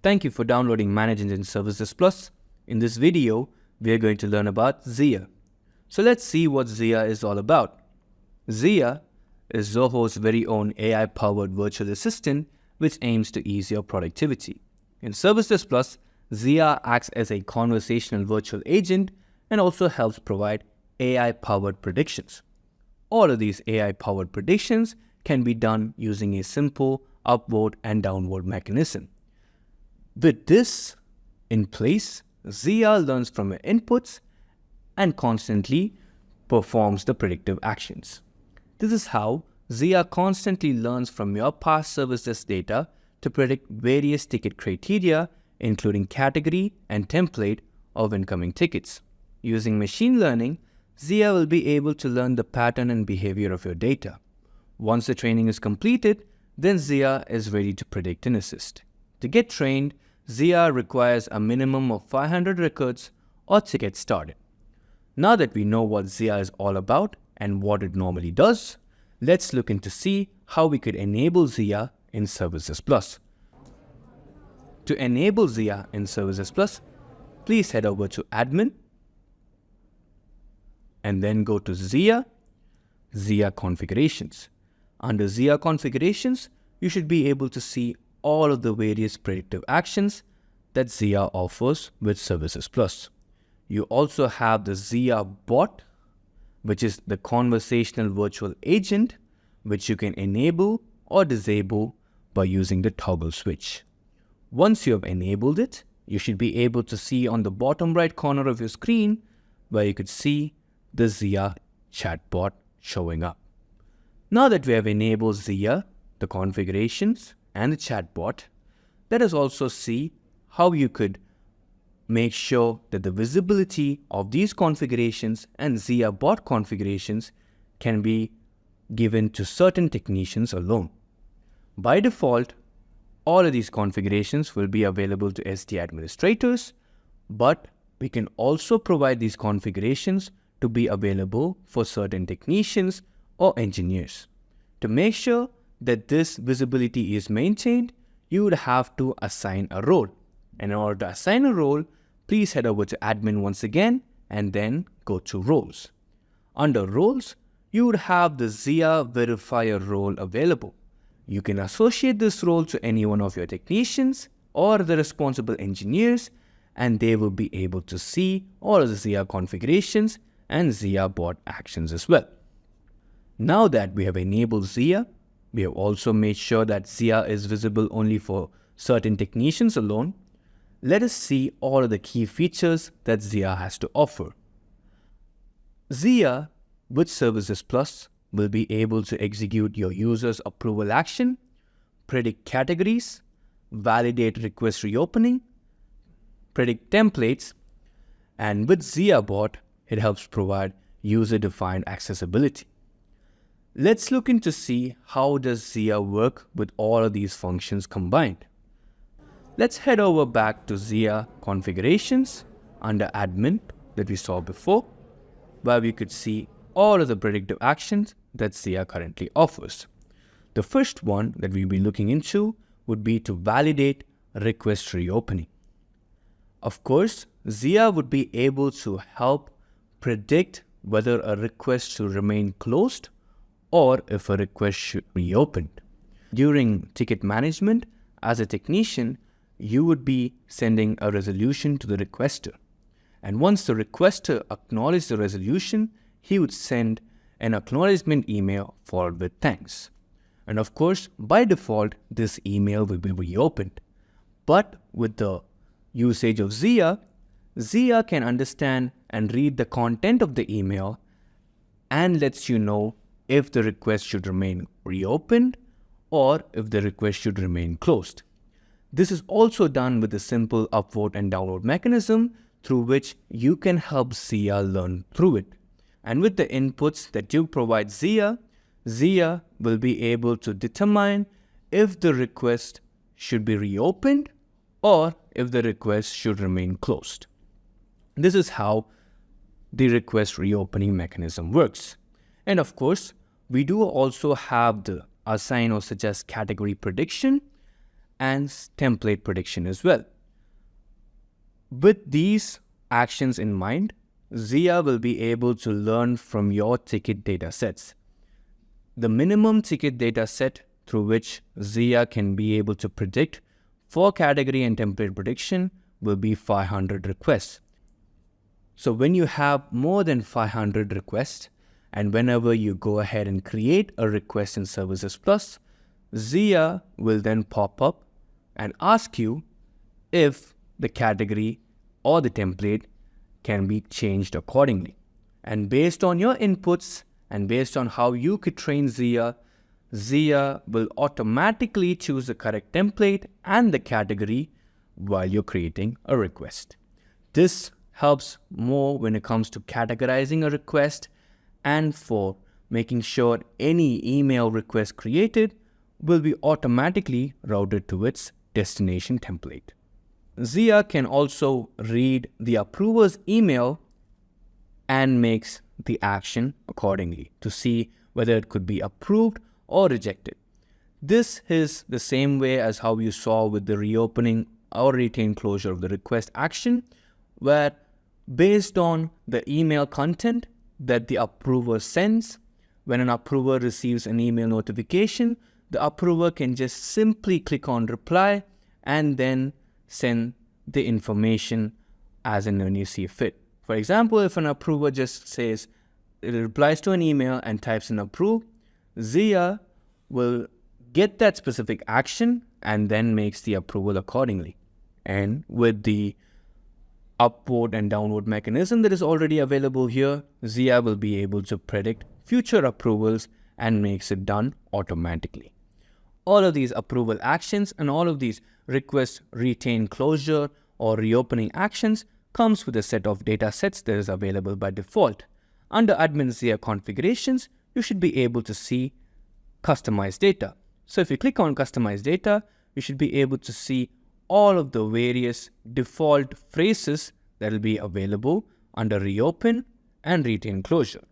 Thank you for downloading Manage Engine ServiceDesk Plus. In this video, we are going to learn about Zia. So let's see what Zia is all about. Zia is Zoho's very own AI-powered virtual assistant which aims to ease your productivity. In ServiceDesk Plus, Zia acts as a conversational virtual agent and also helps provide AI-powered predictions. All of these AI-powered predictions can be done using a simple upward and downward mechanism. With this in place, Zia learns from your inputs and constantly performs the predictive actions. This is how Zia constantly learns from your past service desk data to predict various ticket criteria, including category and template of incoming tickets. Using machine learning, Zia will be able to learn the pattern and behavior of your data. Once the training is completed, then Zia is ready to predict and assist. To get trained, Zia requires a minimum of 500 records or to get started. Now that we know what Zia is all about and what it normally does, let's look into see how we could enable Zia in ServiceDesk Plus. To enable Zia in ServiceDesk Plus, please head over to Admin and then go to Zia Configurations. Under Zia Configurations, you should be able to see all of the various predictive actions that Zia offers with ServiceDesk Plus. You also have the Zia Bot, which is the conversational virtual agent, which you can enable or disable by using the toggle switch. Once you have enabled it, you should be able to see on the bottom right corner of your screen where you could see the Zia Chatbot showing up. Now that we have enabled Zia, the configurations, and the chatbot, let us also see how you could make sure that the visibility of these configurations and Zia bot configurations can be given to certain technicians alone. By default, all of these configurations will be available to SD administrators, but we can also provide these configurations to be available for certain technicians or engineers. To make sure that this visibility is maintained, you would have to assign a role. And in order to assign a role, please head over to Admin once again and then go to Roles. Under Roles, you would have the Zia Verifier role available. You can associate this role to any one of your technicians or the responsible engineers, and they will be able to see all of the Zia configurations and Zia bot actions as well. Now that we have enabled Zia, we have also made sure that Zia is visible only for certain technicians alone. Let us see all of the key features that Zia has to offer. Zia with ServiceDesk Plus will be able to execute your user's approval action, predict categories, validate request reopening, predict templates, and with Zia Bot, it helps provide user-defined accessibility. Let's look into see how does Zia work with all of these functions combined. Let's head over back to Zia Configurations under Admin that we saw before, where we could see all of the predictive actions that Zia currently offers. The first one that we'll be looking into would be to validate request reopening. Of course, Zia would be able to help predict whether a request should remain closed or if a request should be reopened. During ticket management, as a technician, you would be sending a resolution to the requester. And once the requester acknowledged the resolution, he would send an acknowledgement email followed with thanks. And of course, by default, this email will be reopened. But with the usage of Zia, Zia can understand and read the content of the email and lets you know if the request should remain reopened or if the request should remain closed. This is also done with a simple upward and downward mechanism through which you can help Zia learn through it. And with the inputs that you provide Zia, Zia will be able to determine if the request should be reopened or if the request should remain closed. This is how the request reopening mechanism works. And of course, we do also have the assign or suggest category prediction and template prediction as well. With these actions in mind, Zia will be able to learn from your ticket data sets. The minimum ticket data set through which Zia can be able to predict for category and template prediction will be 500 requests. So when you have more than 500 requests, and whenever you go ahead and create a request in ServiceDesk Plus, Zia will then pop up and ask you if the category or the template can be changed accordingly. And based on your inputs and based on how you could train Zia, Zia will automatically choose the correct template and the category while you're creating a request. This helps more when it comes to categorizing a request and for making sure any email request created will be automatically routed to its destination template. Zia can also read the approver's email and makes the action accordingly to see whether it could be approved or rejected. This is the same way as how you saw with the reopening or retain closure of the request action, where based on the email content that the approver sends, when an approver receives an email notification, the approver can just simply click on reply and then send the information as and when you see fit. For example, if an approver just says, it replies to an email and types in approve, Zia will get that specific action and then makes the approval accordingly. And with the upward and downward mechanism that is already available here, Zia will be able to predict future approvals and makes it done automatically. All of these approval actions and all of these request, retain closure or reopening actions comes with a set of data sets that is available by default. Under Admin Zia configurations, you should be able to see customized data. So if you click on customized data, you should be able to see all of the various default phrases that will be available under reopen and retain closure.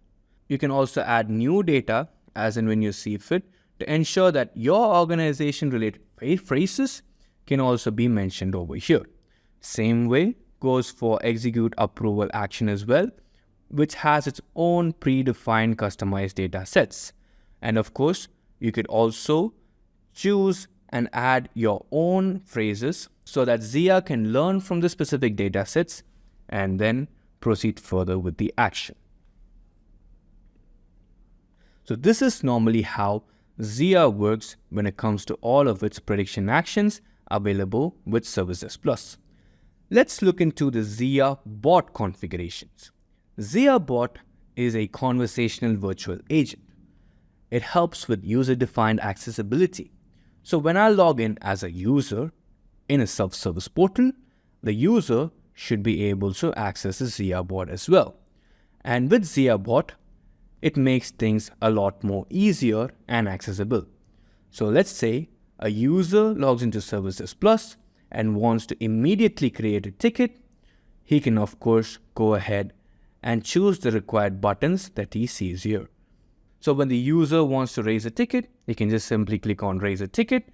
You can also add new data as and when you see fit to ensure that your organization related phrases can also be mentioned over here. Same way goes for execute approval action as well, which has its own predefined customized data sets. And of course, you could also choose and add your own phrases so that Zia can learn from the specific data sets and then proceed further with the action. So this is normally how Zia works when it comes to all of its prediction actions available with ServiceDesk Plus. Let's look into the Zia Bot configurations. Zia Bot is a conversational virtual agent. It helps with user-defined accessibility. So when I log in as a user in a self-service portal, the user should be able to access the Zia Bot as well. And with Zia Bot, it makes things a lot more easier and accessible. So let's say a user logs into ServiceDesk Plus and wants to immediately create a ticket. He can of course go ahead and choose the required buttons that he sees here. So when the user wants to raise a ticket, he can just simply click on raise a ticket,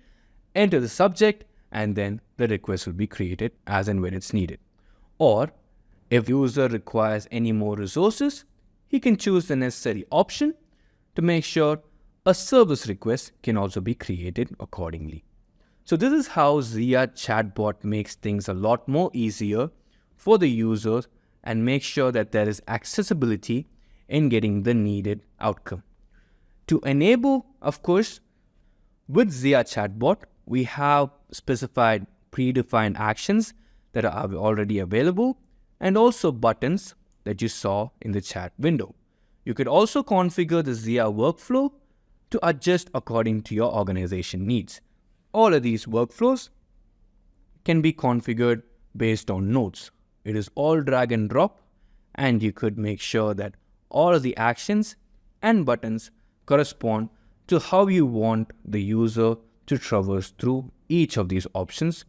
enter the subject, and then the request will be created as and when it's needed. Or if user requires any more resources, he can choose the necessary option to make sure a service request can also be created accordingly. So this is how Zia Chatbot makes things a lot more easier for the users and make sure that there is accessibility in getting the needed outcome. To enable, of course, with Zia Chatbot, we have specified predefined actions that are already available and also buttons that you saw in the chat window. You could also configure the Zia workflow to adjust according to your organization needs. All of these workflows can be configured based on nodes. It is all drag and drop, and you could make sure that all of the actions and buttons correspond to how you want the user to traverse through each of these options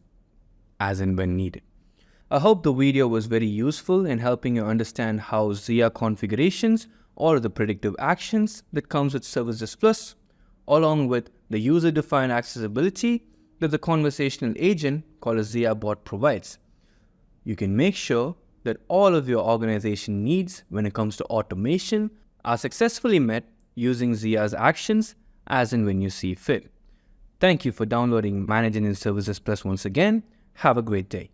as and when needed. I hope the video was very useful in helping you understand how Zia configurations or the predictive actions that comes with ServiceDesk Plus, along with the user-defined accessibility that the conversational agent called a Zia Bot provides. You can make sure that all of your organization needs when it comes to automation are successfully met using Zia's actions as and when you see fit. Thank you for downloading Managing in Services Plus once again. Have a great day.